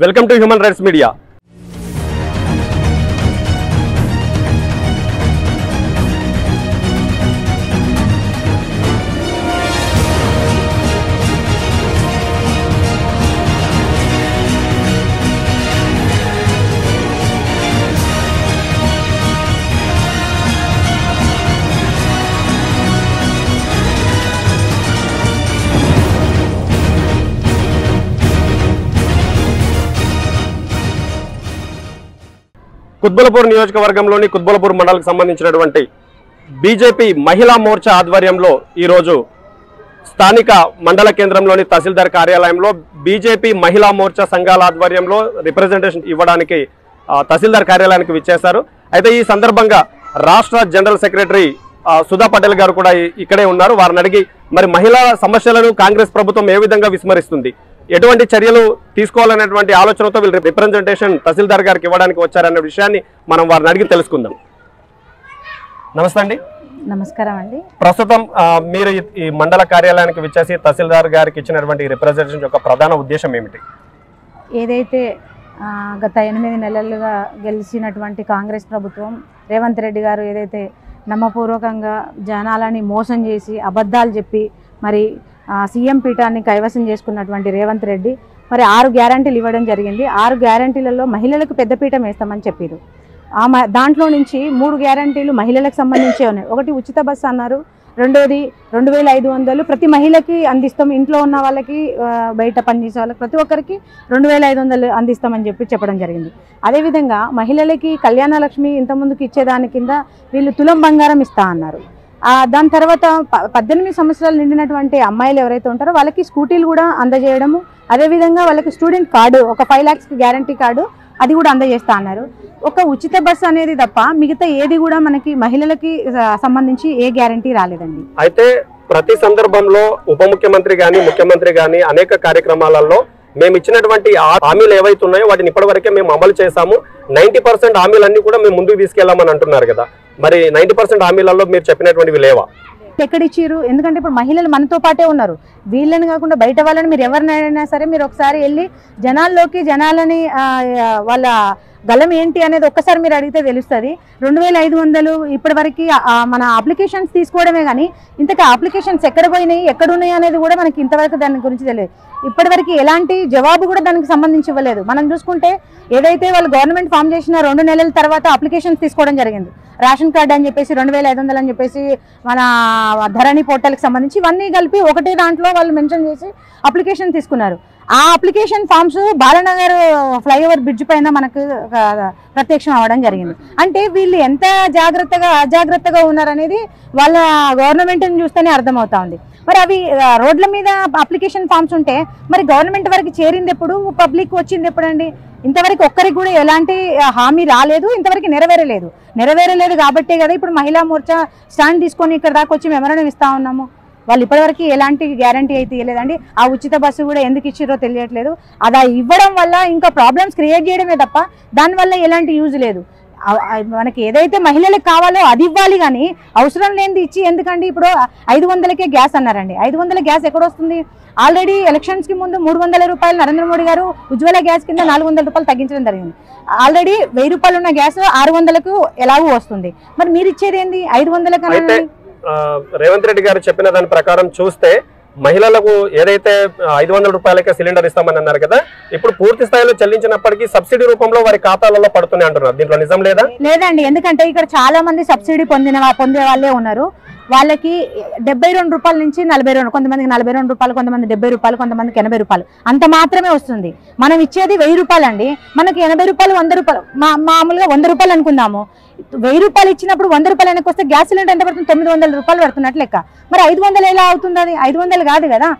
Welcome to human rights media. Quthbullapur నియోజకవర్గంలోని కుత్బుల్లాపూర్ మండలకు సంబంధించినటువంటి BJP మహిళా మోర్చా ఆధ్వర్యంలో ఈరోజు స్థానిక మండల కేంద్రంలోని తహసీల్దార్ కార్యాలయంలో బీజేపీ మహిళా మోర్చా సంఘాల ఆధ్వర్యంలో రిప్రజెంటేషన్ ఇవ్వడానికి తహసీల్దార్ కార్యాలయానికి విచ్చేశారు. అయితే ఈ సందర్భంగా రాష్ట్ర జనరల్ సెక్రటరీ సుధా పటేల్ గారు కూడా ఇక్కడే ఉన్నారు. వారిని అడిగి మరి మహిళా సమస్యలను కాంగ్రెస్ ప్రభుత్వం ఏ విధంగా విస్మరిస్తుంది, ఎటువంటి చర్యలు తీసుకోవాలనేటువంటి ఆలోచనతో వీళ్ళు రిప్రజెంటేషన్ తహసీల్దార్ గారికి ఇవ్వడానికి వచ్చారనే విషయాన్ని మనం వారిని అడిగి తెలుసుకుందాం. నమస్తే అండి. నమస్కారం అండి. ప్రస్తుతం మీరు ఈ మండల కార్యాలయానికి విచ్చేసి తహసీల్దార్ గారికి ఇచ్చినటువంటి రిప్రజెంటేషన్ యొక్క ప్రధాన ఉద్దేశం ఏమిటి? ఏదైతే గత 8 నెలలుగా గెలిచినటువంటి కాంగ్రెస్ ప్రభుత్వం రేవంత్ రెడ్డి గారు ఏదైతే నమ్మపూర్వకంగా జనాలని మోసం చేసి అబద్ధాలు చెప్పి మరి సీఎం పీఠాన్ని కైవసం చేసుకున్నటువంటి రేవంత్ రెడ్డి మరి 6 గ్యారంటీలు ఇవ్వడం జరిగింది. 6 గ్యారంటీలలో మహిళలకు పెద్దపీఠం వేస్తామని చెప్పారు. దాంట్లో నుంచి 3 గ్యారంటీలు మహిళలకు సంబంధించే ఉన్నాయి. ఒకటి ఉచిత బస్సు అన్నారు, రెండోది 2500 ప్రతి మహిళకి అందిస్తాం, ఇంట్లో ఉన్న వాళ్ళకి బయట పనిచేసే వాళ్ళకి ప్రతి ఒక్కరికి 2500 అందిస్తామని చెప్పడం జరిగింది. అదేవిధంగా మహిళలకి కళ్యాణ లక్ష్మి ఇంతకుముందుకు ఇచ్చేదాని కింద వీళ్ళు తులం బంగారం ఇస్తా అన్నారు. దాని తర్వాత 18 సంవత్సరాలు నిండినటువంటి అమ్మాయిలు ఎవరైతే ఉంటారో వాళ్ళకి స్కూటీలు కూడా అందజేయడము, అదేవిధంగా వాళ్ళకి స్టూడెంట్ కార్డు ఒక 5 lakhs గ్యారంటీ కార్డు అది కూడా అందజేస్తా అన్నారు. ఒక ఉచిత బస్సు అనేది తప్ప మిగతా ఏది కూడా మనకి మహిళలకి సంబంధించి ఏ గ్యారంటీ రాలేదండి. అయితే ప్రతి సందర్భంలో ఉప ముఖ్యమంత్రి గాని ముఖ్యమంత్రి గాని అనేక కార్యక్రమాలలో మేము ఇచ్చినటువంటి హామీలు ఏవైతే ఉన్నాయో వాటిని ఇప్పటివరకే మేము అమలు చేశాము, 90% హామీలన్నీ కూడా మేము ముందుకు తీసుకెళ్లామని అంటున్నారు కదా. మరి 90% హామీలలో మీరు చెప్పినటువంటివి లేవా? ఎక్కడిచ్చారు? ఎందుకంటే ఇప్పుడు మహిళలు మనతో పాటే ఉన్నారు. వీళ్ళని కాకుండా బయట వాళ్ళని మీరు ఎవరినైనా సరే మీరు ఒకసారి వెళ్ళి జనాలని వాళ్ళ గలం ఏంటి అనేది ఒక్కసారి మీరు అడిగితే తెలుస్తుంది. 2500 ఇప్పటివరకు మన అప్లికేషన్స్ తీసుకోవడమే కానీ ఇంతకు అప్లికేషన్స్ ఎక్కడ పోయినాయి ఎక్కడున్నాయి అనేది కూడా మనకి ఇంతవరకు దాని గురించి తెలియదు. ఇప్పటివరకు ఎలాంటి జవాబు కూడా దానికి సంబంధించి ఇవ్వలేదు. మనం చూసుకుంటే ఏదైతే వాళ్ళు గవర్నమెంట్ ఫామ్ చేసిన 2 నెలల తర్వాత అప్లికేషన్స్ తీసుకోవడం జరిగింది. రేషన్ కార్డు అని చెప్పేసి 2500 అని చెప్పేసి మన ధరణి పోర్టల్కి సంబంధించి ఇవన్నీ కలిపి ఒకటే దాంట్లో వాళ్ళు మెన్షన్ చేసి అప్లికేషన్ తీసుకున్నారు. ఆ application forms Balanagar flyover bridge పైన మనకు ప్రత్యక్షం అవ్వడం జరిగింది. అంటే వీళ్ళు ఎంత అజాగ్రత్తగా ఉన్నారనేది వాళ్ళ గవర్నమెంట్ని చూస్తేనే అర్థమవుతా ఉంది. మరి అవి రోడ్ల మీద అప్లికేషన్ ఫామ్స్ ఉంటే మరి గవర్నమెంట్ వరకు చేరింది ఎప్పుడు, పబ్లిక్ వచ్చింది ఎప్పుడండి? ఇంతవరకు ఒక్కరికి కూడా ఎలాంటి హామీ రాలేదు, ఇంతవరకు నెరవేరలేదు కాబట్టే కదా ఇప్పుడు మహిళా మోర్చా స్టాండ్ తీసుకొని ఇక్కడ దాకా వచ్చి మెమోరాండం ఇస్తా ఉన్నాము. వాళ్ళు ఇప్పటివరకు ఎలాంటి గ్యారంటీ అయితే ఇవ్వలేదండి. ఆ ఉచిత బస్సు కూడా ఎందుకు ఇచ్చిరో తెలియట్లేదు. అది ఇవ్వడం వల్ల ఇంకా ప్రాబ్లమ్స్ క్రియేట్ చేయడమే తప్ప దానివల్ల ఎలాంటి యూజ్ లేదు. మనకి ఏదైతే మహిళలకు కావాలో అది ఇవ్వాలి కానీ అవసరం లేనిది ఇచ్చి ఎందుకండి? ఇప్పుడు 500కే గ్యాస్ అన్నారండి. 500 గ్యాస్ ఎక్కడ వస్తుంది? ఆల్రెడీ ఎలక్షన్స్కి ముందు 300 రూపాయలు నరేంద్ర మోడీ గారు ఉజ్వల గ్యాస్ కింద 400 రూపాయలు తగ్గించడం జరిగింది. ఆల్రెడీ 1000 రూపాయలు ఉన్న గ్యాస్ 600కు ఎలాగూ వస్తుంది. మరి మీరు ఇచ్చేది ఏంది 500 కన్నా? రేవంత్ రెడ్డి గారు చెప్పిన దాని ప్రకారం చూస్తే మహిళలకు ఏదైతే 500 రూపాయలకే సిలిండర్ ఇస్తామని అన్నారు కదా, ఇప్పుడు పూర్తి స్థాయిలో చెల్లించినప్పటికీ సబ్సిడీ రూపంలో వారి ఖాతాలలో పడుతున్నాయి అంటున్నారు. దీంట్లో నిజం లేదా? లేదండి. ఎందుకంటే ఇక్కడ చాలా మంది సబ్సిడీ పొందే వాళ్ళే ఉన్నారు. వాళ్ళకి 72 రూపాయల నుంచి 42, కొంతమందికి 42 రూపాయలు, కొంతమంది 70 రూపాయలు, కొంతమందికి 80 రూపాయలు అంత మాత్రమే వస్తుంది. మనం ఇచ్చేది 1000 రూపాయలు అండి. మనకి 80 రూపాయలు 100 రూపాయలు మామూలుగా 100 రూపాయలు అనుకుందాము. 1000 రూపాయలు ఇచ్చినప్పుడు 100 రూపాయలు వెనక్కి వస్తే గ్యాస్ సిలిండర్ ఎంత పడుతుంది? 900 రూపాయలు పడుతున్నట్లు లెక్క. మరి 500 ఎలా అవుతుంది? అది 500 కాదు కదా.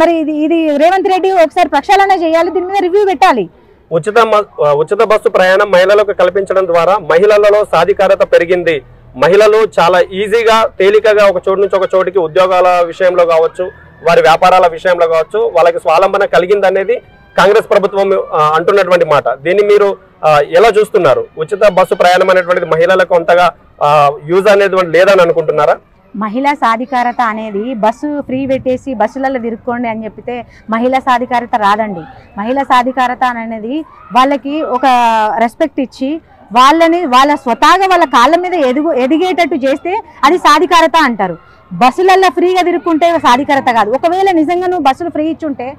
మరి ఇది రేవంత్ రెడ్డి ఒకసారి ప్రక్షాళన చేయాలి, దీని మీద రివ్యూ పెట్టాలి. ఉచిత బస్సు ప్రయాణం మహిళలకు కల్పించడం ద్వారా మహిళలలో సాధికారత పెరిగింది. మహిళలు చాలా ఈజీగా తేలికగా ఒక చోటు నుంచి ఒక చోటికి ఉద్యోగాల విషయంలో కావచ్చు, వారి వ్యాపారాల విషయంలో కావచ్చు వాళ్ళకి స్వావలంబన కలిగింది అనేది కాంగ్రెస్ ప్రభుత్వం అంటున్నటువంటి మాట. దీన్ని మీరు ఎలా చూస్తున్నారు? ఉచిత బస్సు ప్రయాణం అనేటువంటిది మహిళలకు అంతగా యూజ్ అనేది లేదని అనుకుంటున్నారా? మహిళా సాధికారత అనేది బస్సు ఫ్రీ పెట్టేసి బస్సులలో తిరుక్కోండి అని చెప్పితే మహిళా సాధికారత రాదండి. మహిళా సాధికారత అనేది వాళ్ళకి ఒక రెస్పెక్ట్ ఇచ్చి వాళ్ళ స్వతహాగా వాళ్ళ కాళ్ళ మీద ఎదిగేటట్టు చేస్తే అది సాధికారత అంటారు. బస్సులలో ఫ్రీగా తిరుక్కుంటే సాధికారత కాదు. ఒకవేళ నిజంగా నువ్వు బస్సులు ఫ్రీ ఇచ్చుంటే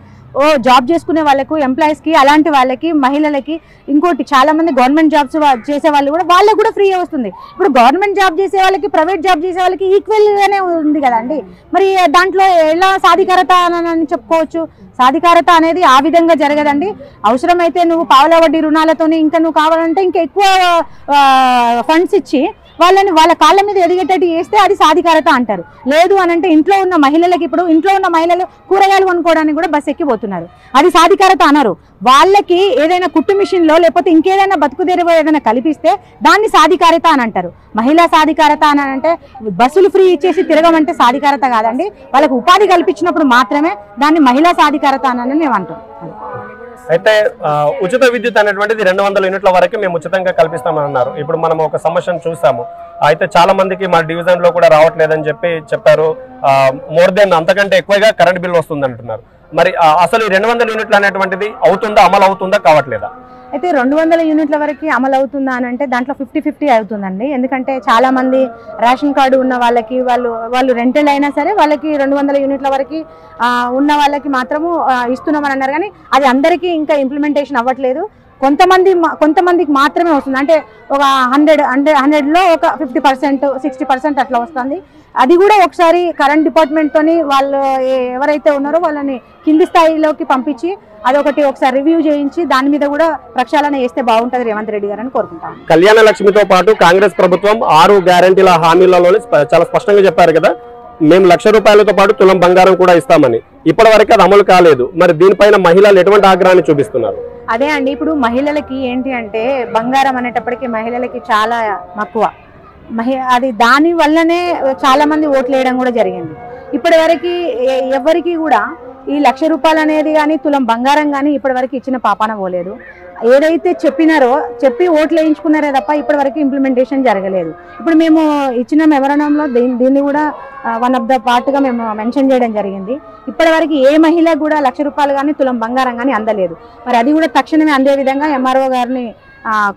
జాబ్ చేసుకునే వాళ్ళకు, ఎంప్లాయీస్కి, అలాంటి వాళ్ళకి, మహిళలకి, ఇంకోటి చాలా మంది గవర్నమెంట్ జాబ్స్ చేసే వాళ్ళు కూడా వాళ్ళకు కూడా ఫ్రీ వస్తుంది. ఇప్పుడు గవర్నమెంట్ జాబ్ చేసే వాళ్ళకి, ప్రైవేట్ జాబ్ చేసే వాళ్ళకి ఈక్వల్గానే ఉంది కదండి. మరి దాంట్లో ఎలా సాధికారత అని చెప్పుకోవచ్చు? సాధికారత అనేది ఆ విధంగా జరగదండి. అవసరమైతే నువ్వు పావలా వడ్డీ రుణాలతోని ఇంకా నువ్వు కావాలంటే ఇంకా ఎక్కువ ఫండ్స్ ఇచ్చి వాళ్ళ కాళ్ళ మీద ఎదిగేటట్టు చేస్తే అది సాధికారత అంటారు. లేదు అని అంటే ఇంట్లో ఉన్న మహిళలకి, ఇప్పుడు ఇంట్లో ఉన్న మహిళలు కూరగాయలు కొనుక్కోవడానికి కూడా బస్సు ఎక్కిపోతున్నారు, అది సాధికారత అనరు. వాళ్ళకి ఏదైనా కుట్టు మిషన్లో లేకపోతే ఇంకేదైనా బతుకుదేరువో ఏదైనా కల్పిస్తే దాన్ని సాధికారత అని అంటారు. మహిళా సాధికారత అని అంటే బస్సులు ఫ్రీ ఇచ్చేసి తిరగమంటే సాధికారత కాదండి. వాళ్ళకి ఉపాధి కల్పించినప్పుడు మాత్రమే దాన్ని మహిళా సాధికారత అని మేము అంటాం. అయితే ఉచిత విద్యుత్ అనేటువంటిది 200 యూనిట్ల వరకు మేము ఉచితంగా కల్పిస్తామని అన్నారు. ఇప్పుడు మనం ఒక సమస్యను చూసాము. అయితే చాలా మందికి మా డివిజన్ లో కూడా రావట్లేదని చెప్పారు. మోర్ దెన్ అంతకంటే ఎక్కువగా కరెంట్ బిల్ వస్తుంది అంటున్నారు. మరి అసలు 200 యూనిట్లు అనేటువంటిది అవుతుందా, అమలు అవుతుందా, కావట్లేదా? అయితే 200 యూనిట్ల వరకు అమలు అవుతుందా అని అంటే దాంట్లో 50-50 అవుతుందండి. ఎందుకంటే చాలా మంది రేషన్ కార్డు ఉన్న వాళ్ళకి, వాళ్ళు రెంటల్ అయినా సరే వాళ్ళకి 200 యూనిట్ల వరకు ఉన్న వాళ్ళకి మాత్రము ఇస్తున్నామని అన్నారు. కానీ అది అందరికీ ఇంకా ఇంప్లిమెంటేషన్ అవ్వట్లేదు. కొంతమందికి మాత్రమే వస్తుంది. అంటే ఒక 100లో ఒక 50%, 60% అట్లా వస్తుంది. అది కూడా ఒకసారి కరెంట్ డిపార్ట్మెంట్ తోని వాళ్ళు ఎవరైతే ఉన్నారో వాళ్ళని కింది స్థాయిలోకి పంపించి అదొకటి ఒకసారి రివ్యూ చేయించి దాని మీద కూడా ప్రక్షాళన చేస్తే బాగుంటది రేవంత్ రెడ్డి గారు అని కోరుకుంటాం. కళ్యాణ లక్ష్మితో పాటు కాంగ్రెస్ ప్రభుత్వం 6 గ్యారంటీల హామీలలో చాలా స్పష్టంగా చెప్పారు కదా, మేము ₹1,00,000తో పాటు తులం బంగారం కూడా ఇస్తామని. ఇప్పటి వరకు అది అమలు కాలేదు. మరి దీనిపైన మహిళలు ఎటువంటి ఆగ్రహాన్ని చూపిస్తున్నారు? అదే అండి, ఇప్పుడు మహిళలకి ఏంటి అంటే బంగారం అనేటప్పటికీ మహిళలకి చాలా మక్కువ. అది దాని వల్లనే చాలా మంది ఓట్లు వేయడం కూడా జరిగింది. ఇప్పటి వరకు ఎవరికి కూడా ఈ ₹1,00,000 అనేది కానీ తులం బంగారం కానీ ఇప్పటి వరకు ఇచ్చిన పాపాన పోలేదు. ఏదైతే చెప్పి ఓట్లు వేయించుకున్నారే తప్ప ఇప్పటి వరకు ఇంప్లిమెంటేషన్ జరగలేదు. ఇప్పుడు మేము ఇచ్చిన మెమరాండంలో దీన్ని కూడా వన్ ఆఫ్ ద పార్ట్గా మేము మెన్షన్ చేయడం జరిగింది. ఇప్పటి వరకు ఏ మహిళకు కూడా ₹1,00,000 కానీ తులం బంగారం కానీ అందలేదు. మరి అది కూడా తక్షణమే అందే విధంగా ఎంఆర్ఓ గారిని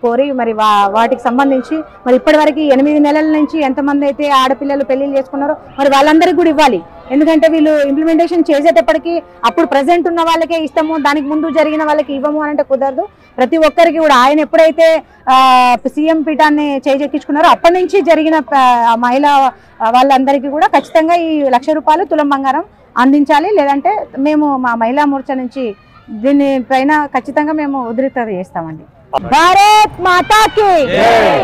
కోరి మరి వాటికి సంబంధించి మరి ఇప్పటి వరకు 8 నెలల నుంచి ఎంతమంది అయితే ఆడపిల్లలు పెళ్లిళ్ళు చేసుకున్నారో మరి వాళ్ళందరికీ కూడా ఇవ్వాలి. ఎందుకంటే వీళ్ళు ఇంప్లిమెంటేషన్ చేసేటప్పటికి అప్పుడు ప్రజెంట్ ఉన్న వాళ్ళకే ఇస్తాము, దానికి ముందు జరిగిన వాళ్ళకి ఇవ్వము అని అంటే కుదరదు. ప్రతి ఒక్కరికి కూడా ఆయన ఎప్పుడైతే సీఎం పీఠాన్ని చేజెక్కించుకున్నారో అప్పటి నుంచి జరిగిన మహిళా వాళ్ళందరికీ కూడా ఖచ్చితంగా ఈ ₹1,00,000 తులం బంగారం అందించాలి. లేదంటే మేము మా మహిళా మోర్చా నుంచి దీనిపైన ఖచ్చితంగా మేము ఉధృత చేస్తామండి. भारत माता की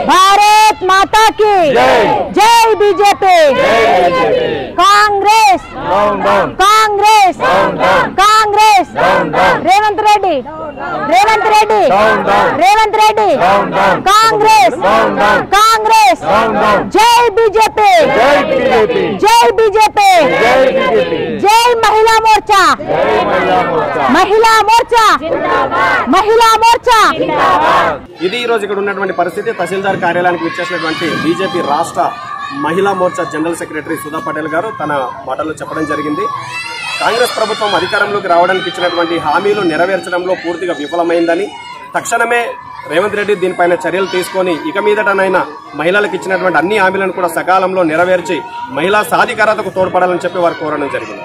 भारत माता की जय बीजेपी कांग्रेस कांग्रेस कांग्रेस रेवंत रेड्डी कांग्रेस कांग्रेस जय बीजेपी जय बीजेपी जय महिला मोर्चा महिला मोर्चा महिला मोर्चा। ఇది ఈ రోజు ఇక్కడ ఉన్నటువంటి పరిస్థితి. తహసీల్దార్ కార్యాలయానికి విచ్చేసినటువంటి బీజేపీ రాష్ట్ర మహిళా మోర్చా జనరల్ సెక్రటరీ సుధా పటేల్ గారు తన మాటల్లో చెప్పడం జరిగింది. కాంగ్రెస్ ప్రభుత్వం అధికారంలోకి రావడానికి ఇచ్చినటువంటి హామీలు నెరవేర్చడంలో పూర్తిగా విఫలమైందని, తక్షణమే రేవంత్ రెడ్డి దీనిపైన చర్యలు తీసుకొని ఇక మీదటనైనా మహిళలకు ఇచ్చినటువంటి అన్ని హామీలను కూడా సకాలంలో నెరవేర్చి మహిళా సాధికారతకు తోడ్పడాలని చెప్పి వారు కోరడం జరిగింది.